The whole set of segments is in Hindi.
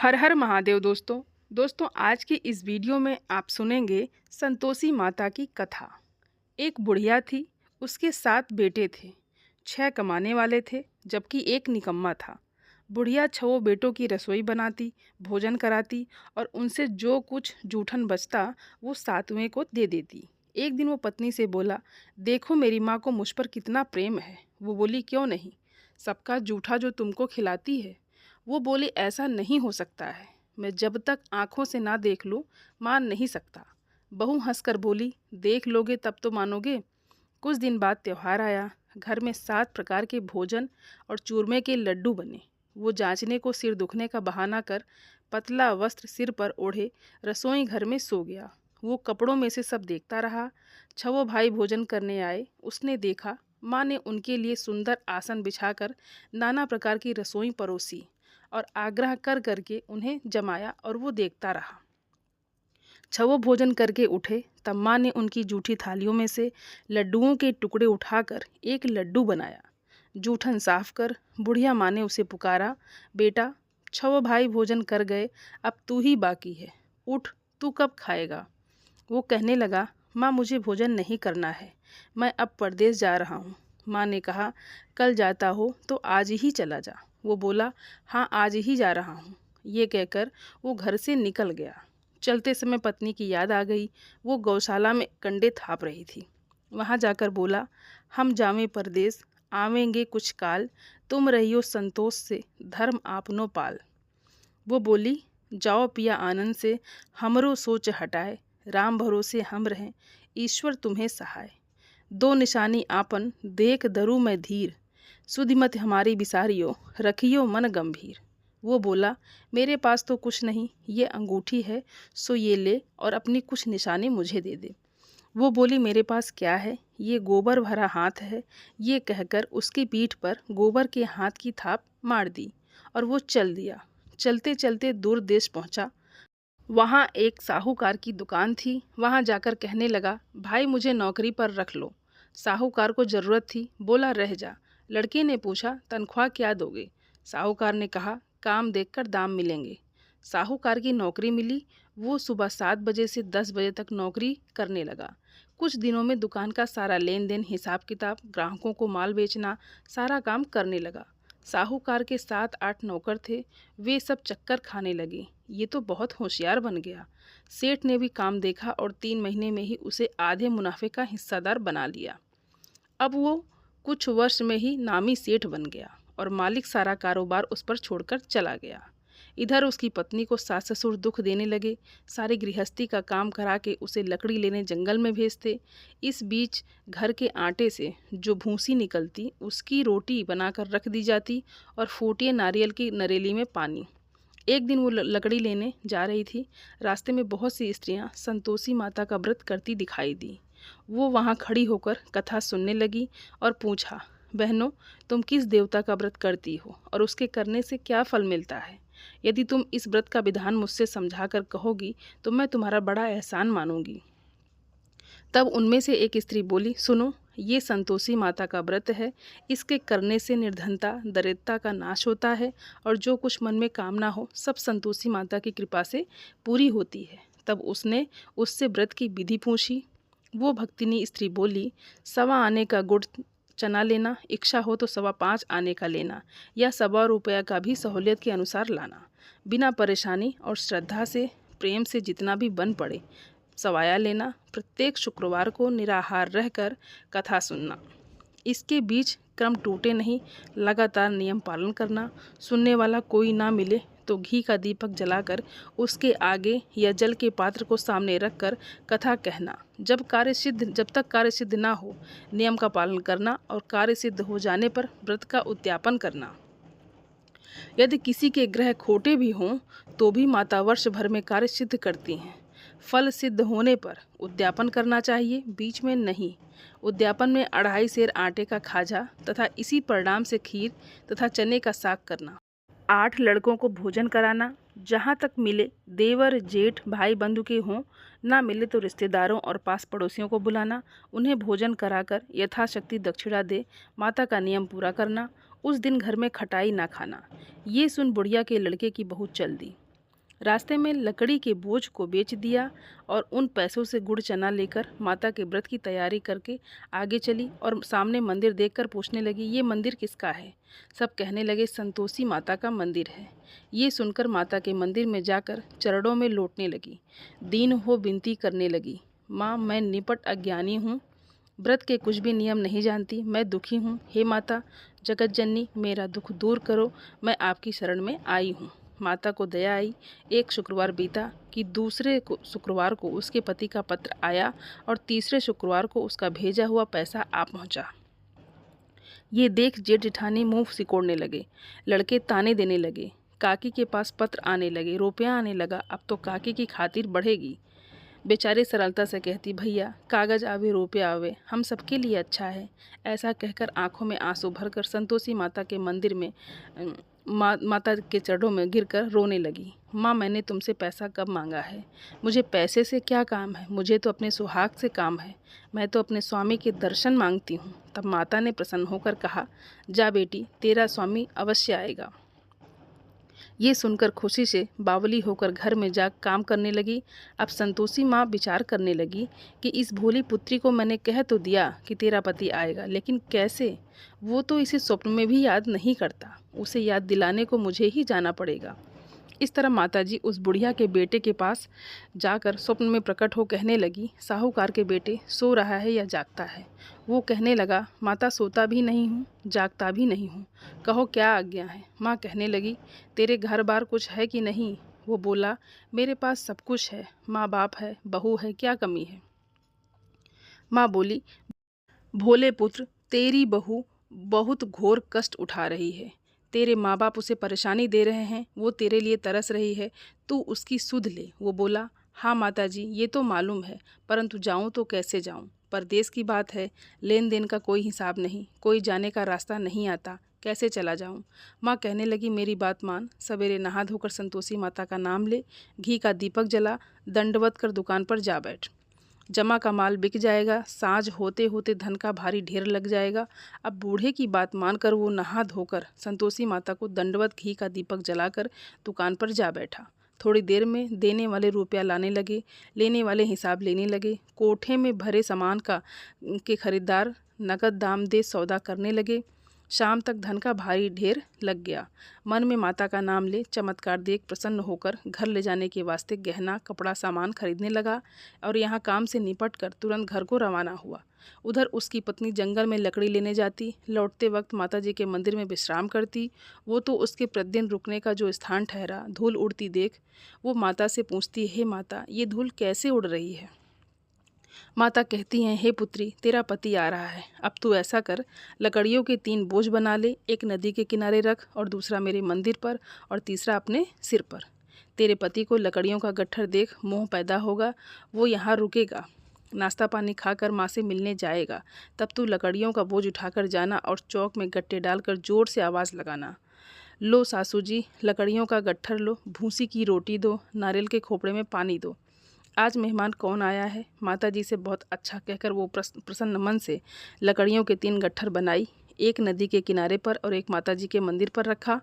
हर हर महादेव दोस्तों आज की इस वीडियो में आप सुनेंगे संतोषी माता की कथा। एक बुढ़िया थी, उसके 7 बेटे थे। 6 कमाने वाले थे जबकि एक निकम्मा था। बुढ़िया 6 बेटों की रसोई बनाती, भोजन कराती और उनसे जो कुछ जूठन बचता वो 7वें को दे देती। एक दिन वो पत्नी से बोला, देखो मेरी माँ को मुझ पर कितना प्रेम है। वो बोली, क्यों नहीं, सबका जूठा जो तुमको खिलाती है। वो बोली, ऐसा नहीं हो सकता है, मैं जब तक आंखों से ना देख लूँ मान नहीं सकता। बहू हंसकर बोली, देख लोगे तब तो मानोगे। कुछ दिन बाद त्योहार आया। घर में 7 प्रकार के भोजन और चूरमे के लड्डू बने। वो जांचने को सिर दुखने का बहाना कर पतला वस्त्र सिर पर ओढ़े रसोई घर में सो गया। वो कपड़ों में से सब देखता रहा। 6 भाई भोजन करने आए। उसने देखा माँ ने उनके लिए सुंदर आसन बिछाकर नाना प्रकार की रसोई परोसी और आग्रह कर करके उन्हें जमाया और वो देखता रहा। 6 भोजन करके उठे तब माँ ने उनकी जूठी थालियों में से लड्डुओं के टुकड़े उठाकर एक लड्डू बनाया। जूठन साफ कर बुढ़िया माँ ने उसे पुकारा, बेटा 6 भाई भोजन कर गए, अब तू ही बाकी है, उठ, तू कब खाएगा। वो कहने लगा, माँ मुझे भोजन नहीं करना है, मैं अब परदेश जा रहा हूँ। माँ ने कहा, कल जाता हो तो आज ही चला जा। वो बोला, हाँ आज ही जा रहा हूँ। ये कहकर वो घर से निकल गया। चलते समय पत्नी की याद आ गई। वो गौशाला में कंडे थाप रही थी। वहाँ जाकर बोला, हम जावें परदेश, आवेंगे कुछ काल, तुम रहियो संतोष से, धर्म आपनो पाल। वो बोली, जाओ पिया आनंद से, हमरो सोच हटाए, राम भरोसे हम रहें, ईश्वर तुम्हें सहाय। 2 निशानी आपन देख दरू मैं धीर, सुधिमत हमारी बिसारियो, रखियो मन गंभीर। वो बोला, मेरे पास तो कुछ नहीं, ये अंगूठी है, सो ये ले और अपनी कुछ निशानी मुझे दे दे। वो बोली, मेरे पास क्या है, ये गोबर भरा हाथ है। ये कहकर उसकी पीठ पर गोबर के हाथ की थाप मार दी और वो चल दिया। चलते चलते दूर देश पहुंचा। वहाँ एक साहूकार की दुकान थी। वहाँ जाकर कहने लगा, भाई मुझे नौकरी पर रख लो। साहूकार को ज़रूरत थी, बोला रह जा। लड़के ने पूछा, तनख्वाह क्या दोगे। साहूकार ने कहा, काम देखकर दाम मिलेंगे। साहूकार की नौकरी मिली। वो सुबह 7 बजे से 10 बजे तक नौकरी करने लगा। कुछ दिनों में दुकान का सारा लेन देन, हिसाब किताब, ग्राहकों को माल बेचना, सारा काम करने लगा। साहूकार के 7-8 नौकर थे। वे सब चक्कर खाने लगे, ये तो बहुत होशियार बन गया। सेठ ने भी काम देखा और 3 महीने में ही उसे आधे मुनाफे का हिस्सादार बना लिया। अब वो कुछ वर्ष में ही नामी सेठ बन गया और मालिक सारा कारोबार उस पर छोड़कर चला गया। इधर उसकी पत्नी को सास ससुर दुख देने लगे। सारी गृहस्थी का काम करा के उसे लकड़ी लेने जंगल में भेजते। इस बीच घर के आटे से जो भूसी निकलती उसकी रोटी बनाकर रख दी जाती और फूटिए नारियल की नरेली में पानी। एक दिन वो लकड़ी लेने जा रही थी। रास्ते में बहुत सी स्त्रियां संतोषी माता का व्रत करती दिखाई दी। वो वहाँ खड़ी होकर कथा सुनने लगी और पूछा, बहनों तुम किस देवता का व्रत करती हो और उसके करने से क्या फल मिलता है। यदि तुम इस व्रत का विधान मुझसे समझा कर कहोगी तो मैं तुम्हारा बड़ा एहसान मानूंगी। तब उनमें से एक स्त्री बोली, सुनो, ये संतोषी माता का व्रत है। इसके करने से निर्धनता, दरिद्रता का नाश होता है और जो कुछ मन में कामना हो सब संतोषी माता की कृपा से पूरी होती है। तब उसने उससे व्रत की विधि पूछी। वो भक्तिनी स्त्री बोली, 1.25 आने का गुड़ चना लेना, इच्छा हो तो 5.25 आने का लेना या 1.25 रुपया का भी सहूलियत के अनुसार लाना। बिना परेशानी और श्रद्धा से प्रेम से जितना भी बन पड़े सवाया लेना। प्रत्येक शुक्रवार को निराहार रहकर कथा सुनना। इसके बीच क्रम टूटे नहीं, लगातार नियम पालन करना। सुनने वाला कोई ना मिले तो घी का दीपक जलाकर उसके आगे या जल के पात्र को सामने रखकर कथा कहना। जब तक कार्य सिद्ध ना हो नियम का पालन करना और कार्य सिद्ध हो जाने पर व्रत का उद्यापन करना। यदि किसी के ग्रह खोटे भी हों तो भी माता वर्ष भर में कार्य सिद्ध करती हैं। फल सिद्ध होने पर उद्यापन करना चाहिए, बीच में नहीं। उद्यापन में 2.5 सेर आटे का खाजा तथा इसी परिणाम से खीर तथा चने का साग करना। 8 लड़कों को भोजन कराना। जहाँ तक मिले देवर जेठ भाई बंधु के हों, ना मिले तो रिश्तेदारों और पास पड़ोसियों को बुलाना। उन्हें भोजन कराकर यथाशक्ति दक्षिणा दे माता का नियम पूरा करना। उस दिन घर में खटाई ना खाना। ये सुन बुढ़िया के लड़के की बहू चल दी। रास्ते में लकड़ी के बोझ को बेच दिया और उन पैसों से गुड़ चना लेकर माता के व्रत की तैयारी करके आगे चली और सामने मंदिर देखकर पूछने लगी, ये मंदिर किसका है? सब कहने लगे, संतोषी माता का मंदिर है। ये सुनकर माता के मंदिर में जाकर चरणों में लौटने लगी, दीन हो विनती करने लगी, माँ मैं निपट अज्ञानी हूँ, व्रत के कुछ भी नियम नहीं जानती, मैं दुखी हूँ। हे माता जगत जननी, मेरा दुख दूर करो, मैं आपकी शरण में आई हूँ। माता को दया आई। एक शुक्रवार बीता कि दूसरे शुक्रवार को उसके पति का पत्र आया और तीसरे शुक्रवार को उसका भेजा हुआ पैसा आ पहुँचा। ये देख जेठ जेठानी मुंह सिकोड़ने लगे, लड़के ताने देने लगे, काकी के पास पत्र आने लगे, रुपया आने लगा, अब तो काकी की खातिर बढ़ेगी। बेचारी सरलता से कहती, भैया कागज़ आवे रुपया आवे, हम सबके लिए अच्छा है। ऐसा कहकर आंखों में आंसू भरकर संतोषी माता के मंदिर में माता के चरणों में गिरकर रोने लगी। माँ मैंने तुमसे पैसा कब मांगा है? मुझे पैसे से क्या काम है? मुझे तो अपने सुहाग से काम है। मैं तो अपने स्वामी के दर्शन मांगती हूँ। तब माता ने प्रसन्न होकर कहा, जा बेटी, तेरा स्वामी अवश्य आएगा। ये सुनकर खुशी से बावली होकर घर में जा काम करने लगी। अब संतोषी माँ विचार करने लगी कि इस भोली पुत्री को मैंने कह तो दिया कि तेरा पति आएगा, लेकिन कैसे? वो तो इसे स्वप्न में भी याद नहीं करता। उसे याद दिलाने को मुझे ही जाना पड़ेगा। इस तरह माताजी उस बुढ़िया के बेटे के पास जाकर स्वप्न में प्रकट हो कहने लगी, साहूकार के बेटे सो रहा है या जागता है? वो कहने लगा, माता सोता भी नहीं हूँ, जागता भी नहीं हूँ, कहो क्या आज्ञा है? माँ कहने लगी, तेरे घर बार कुछ है कि नहीं? वो बोला, मेरे पास सब कुछ है, माँ बाप है, बहू है, क्या कमी है? माँ बोली, भोले पुत्र, तेरी बहू बहुत घोर कष्ट उठा रही है। तेरे माँ बाप उसे परेशानी दे रहे हैं, वो तेरे लिए तरस रही है, तू उसकी सुध ले। वो बोला, हाँ माताजी ये तो मालूम है, परंतु जाऊँ तो कैसे जाऊँ? परदेश की बात है, लेन देन का कोई हिसाब नहीं, कोई जाने का रास्ता नहीं आता, कैसे चला जाऊँ? माँ कहने लगी, मेरी बात मान, सवेरे नहा धोकर संतोषी माता का नाम ले, घी का दीपक जला, दंडवत कर दुकान पर जा बैठ। जमा का माल बिक जाएगा, साँझ होते होते धन का भारी ढेर लग जाएगा। अब बूढ़े की बात मानकर वो नहा धोकर संतोषी माता को दंडवत घी का दीपक जलाकर दुकान पर जा बैठा। थोड़ी देर में देने वाले रुपया लाने लगे, लेने वाले हिसाब लेने लगे। कोठे में भरे सामान के खरीदार नकद दाम दे सौदा करने लगे। शाम तक धन का भारी ढेर लग गया। मन में माता का नाम ले चमत्कार देख प्रसन्न होकर घर ले जाने के वास्ते गहना कपड़ा सामान खरीदने लगा और यहाँ काम से निपट कर तुरंत घर को रवाना हुआ। उधर उसकी पत्नी जंगल में लकड़ी लेने जाती, लौटते वक्त माता जी के मंदिर में विश्राम करती। वो तो उसके प्रतिदिन रुकने का जो स्थान ठहरा, धूल उड़ती देख वो माता से पूछती, हे माता ये धूल कैसे उड़ रही है? माता कहती हैं, हे पुत्री तेरा पति आ रहा है, अब तू ऐसा कर, लकड़ियों के 3 बोझ बना ले, एक नदी के किनारे रख और दूसरा मेरे मंदिर पर और तीसरा अपने सिर पर। तेरे पति को लकड़ियों का गट्ठर देख मोह पैदा होगा, वो यहाँ रुकेगा, नाश्ता पानी खाकर माँ से मिलने जाएगा। तब तू लकड़ियों का बोझ उठाकर जाना और चौक में गट्टे डालकर जोर से आवाज़ लगाना, लो सासू जी लकड़ियों का गट्ठर लो, भूसी की रोटी दो, नारियल के खोपड़े में पानी दो। आज मेहमान कौन आया है? माता जी से बहुत अच्छा कहकर वो प्रसन्न मन से लकड़ियों के 3 गट्ठर बनाई, एक नदी के किनारे पर और एक माता जी के मंदिर पर रखा।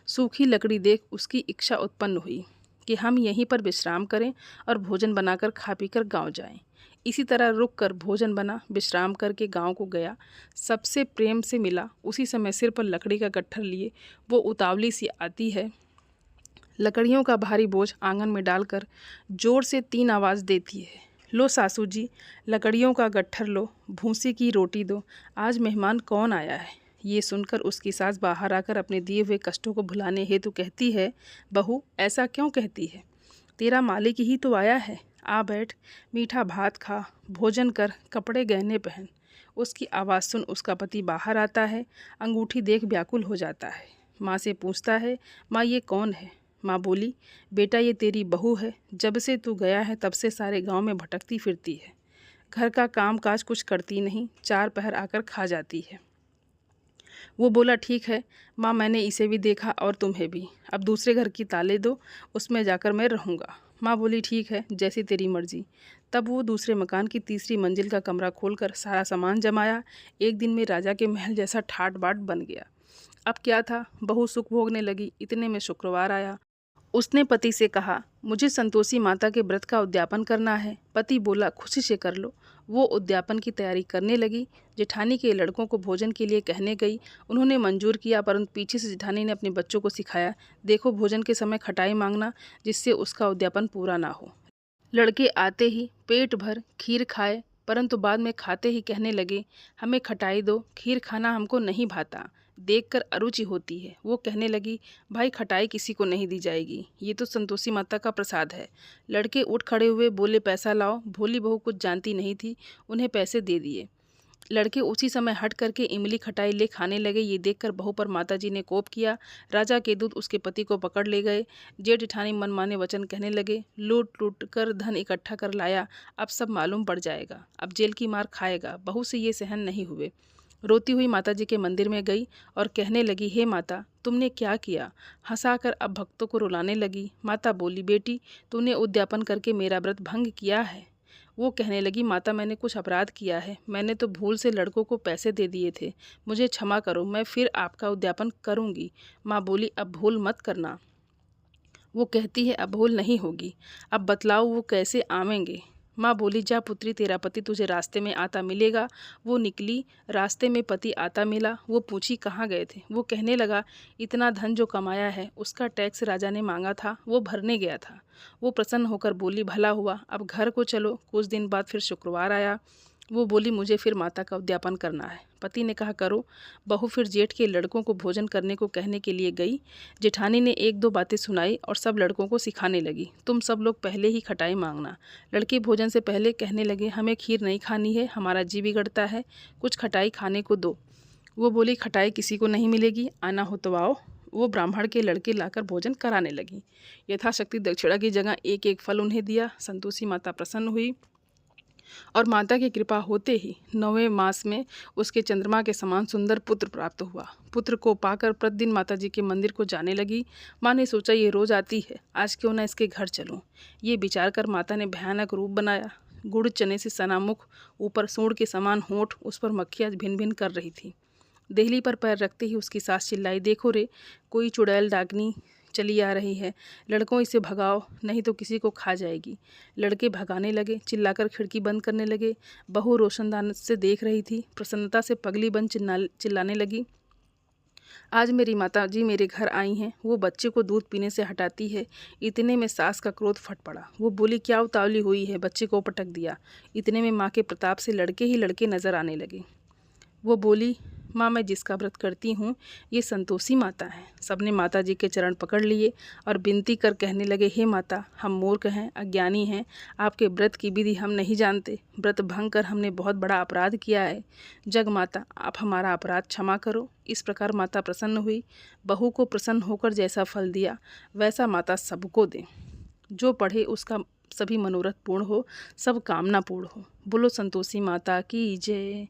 सूखी लकड़ी देख उसकी इच्छा उत्पन्न हुई कि हम यहीं पर विश्राम करें और भोजन बनाकर खा पीकर गांव जाएं। इसी तरह रुक कर भोजन बना, विश्राम करके गांव को गया, सबसे प्रेम से मिला। उसी समय सिर पर लकड़ी का गट्ठर लिए वो उतावली सी आती है, लकड़ियों का भारी बोझ आंगन में डालकर जोर से 3 आवाज़ देती है, लो सासू जी लकड़ियों का गट्ठर लो, भूसी की रोटी दो, आज मेहमान कौन आया है? ये सुनकर उसकी सास बाहर आकर अपने दिए हुए कष्टों को भुलाने हेतु कहती है, बहू ऐसा क्यों कहती है? तेरा मालिक ही तो आया है, आ बैठ, मीठा भात खा, भोजन कर, कपड़े गहने पहन। उसकी आवाज़ सुन उसका पति बाहर आता है, अंगूठी देख व्याकुल हो जाता है। माँ से पूछता है, माँ ये कौन है? माँ बोली, बेटा ये तेरी बहू है, जब से तू गया है तब से सारे गांव में भटकती फिरती है, घर का काम काज कुछ करती नहीं, 4 पहर आकर खा जाती है। वो बोला, ठीक है माँ मैंने इसे भी देखा और तुम्हें भी, अब दूसरे घर की ताले दो, उसमें जाकर मैं रहूँगा। माँ बोली, ठीक है जैसी तेरी मर्जी। तब वो दूसरे मकान की तीसरी मंजिल का कमरा खोलकर सारा सामान जमाया। एक दिन में राजा के महल जैसा ठाट बाट बन गया। अब क्या था, बहू सुख भोगने लगी। इतने में शुक्रवार आया। उसने पति से कहा, मुझे संतोषी माता के व्रत का उद्यापन करना है। पति बोला, खुशी से कर लो। वो उद्यापन की तैयारी करने लगी। जेठानी के लड़कों को भोजन के लिए कहने गई। उन्होंने मंजूर किया, परंतु पीछे से जेठानी ने अपने बच्चों को सिखाया, देखो भोजन के समय खटाई मांगना, जिससे उसका उद्यापन पूरा ना हो। लड़के आते ही पेट भर खीर खाए, परंतु बाद में खाते ही कहने लगे, हमें खटाई दो, खीर खाना हमको नहीं भाता, देखकर अरुचि होती है। वो कहने लगी, भाई खटाई किसी को नहीं दी जाएगी, ये तो संतोषी माता का प्रसाद है। लड़के उठ खड़े हुए, बोले पैसा लाओ। भोली बहू कुछ जानती नहीं थी, उन्हें पैसे दे दिए। लड़के उसी समय हट करके इमली खटाई ले खाने लगे। ये देखकर बहू पर माताजी ने कोप किया। राजा के दूत उसके पति को पकड़ ले गए। जेठ जेठानी मनमाने वचन कहने लगे, लूट लूट कर धन इकट्ठा कर लाया, अब सब मालूम पड़ जाएगा, अब जेल की मार खाएगा। बहू से ये सहन नहीं हुए। रोती हुई माताजी के मंदिर में गई और कहने लगी, हे माता, तुमने क्या किया? हंसाकर अब भक्तों को रुलाने लगी। माता बोली, बेटी, तूने उद्यापन करके मेरा व्रत भंग किया है। वो कहने लगी, माता, मैंने कुछ अपराध किया है, मैंने तो भूल से लड़कों को पैसे दे दिए थे, मुझे क्षमा करो, मैं फिर आपका उद्यापन करूंगी। माँ बोली, अब भूल मत करना। वो कहती है, अब भूल नहीं होगी, अब बतलाओ वो कैसे आवेंगे? माँ बोली, जा पुत्री, तेरा पति तुझे रास्ते में आता मिलेगा। वो निकली, रास्ते में पति आता मिला। वो पूछी, कहाँ गए थे? वो कहने लगा, इतना धन जो कमाया है उसका टैक्स राजा ने मांगा था, वो भरने गया था। वो प्रसन्न होकर बोली, भला हुआ, अब घर को चलो। कुछ दिन बाद फिर शुक्रवार आया। वो बोली, मुझे फिर माता का उद्यापन करना है। पति ने कहा, करो। बहू फिर जेठ के लड़कों को भोजन करने को कहने के लिए गई। जेठानी ने एक दो बातें सुनाई और सब लड़कों को सिखाने लगी, तुम सब लोग पहले ही खटाई मांगना। लड़के भोजन से पहले कहने लगे, हमें खीर नहीं खानी है, हमारा जी बिगड़ता है, कुछ खटाई खाने को दो। वो बोली, खटाई किसी को नहीं मिलेगी, आना हो तो आओ। वो ब्राह्मण के लड़के लाकर भोजन कराने लगी। यथाशक्ति दक्षिणा की जगह एक एक फल उन्हें दिया। संतोषी माता प्रसन्न हुई और माता की कृपा होते ही 9वें मास में उसके चंद्रमा के समान सुंदर पुत्र प्राप्त हुआ। पुत्र को पाकर प्रतिदिन माता जी के मंदिर को जाने लगी। माँ ने सोचा, ये रोज आती है, आज क्यों ना इसके घर चलूं। ये विचार कर माता ने भयानक रूप बनाया। गुड़ चने से सना मुख, ऊपर सूंड के समान होंठ, उस पर मक्खियाँ भिन भिन कर रही थी। देहली पर पैर रखते ही उसकी सास चिल्लाई, देखो रे, कोई चुड़ैल डाकनी चली आ रही है, लड़कों इसे भगाओ, नहीं तो किसी को खा जाएगी। लड़के भगाने लगे, चिल्लाकर खिड़की बंद करने लगे। बहू रोशनदान से देख रही थी, प्रसन्नता से पगली बन चिल्लाने लगी, आज मेरी माता जी मेरे घर आई हैं, वो बच्चे को दूध पीने से हटाती है। इतने में सास का क्रोध फट पड़ा। वो बोली, क्या उतावली हुई है, बच्चे को पटक दिया। इतने में माँ के प्रताप से लड़के ही लड़के नजर आने लगे। वो बोली, माँ, मैं जिसका व्रत करती हूँ ये संतोषी माता है। सबने माता जी के चरण पकड़ लिए और विनती कर कहने लगे, हे माता, हम मूर्ख हैं, अज्ञानी हैं, आपके व्रत की विधि हम नहीं जानते, व्रत भंग कर हमने बहुत बड़ा अपराध किया है, जग माता आप हमारा अपराध क्षमा करो। इस प्रकार माता प्रसन्न हुई। बहू को प्रसन्न होकर जैसा फल दिया वैसा माता सबको दे। जो पढ़े उसका सभी मनोरथ पूर्ण हो, सब कामना पूर्ण हो। बोलो संतोषी माता की जय।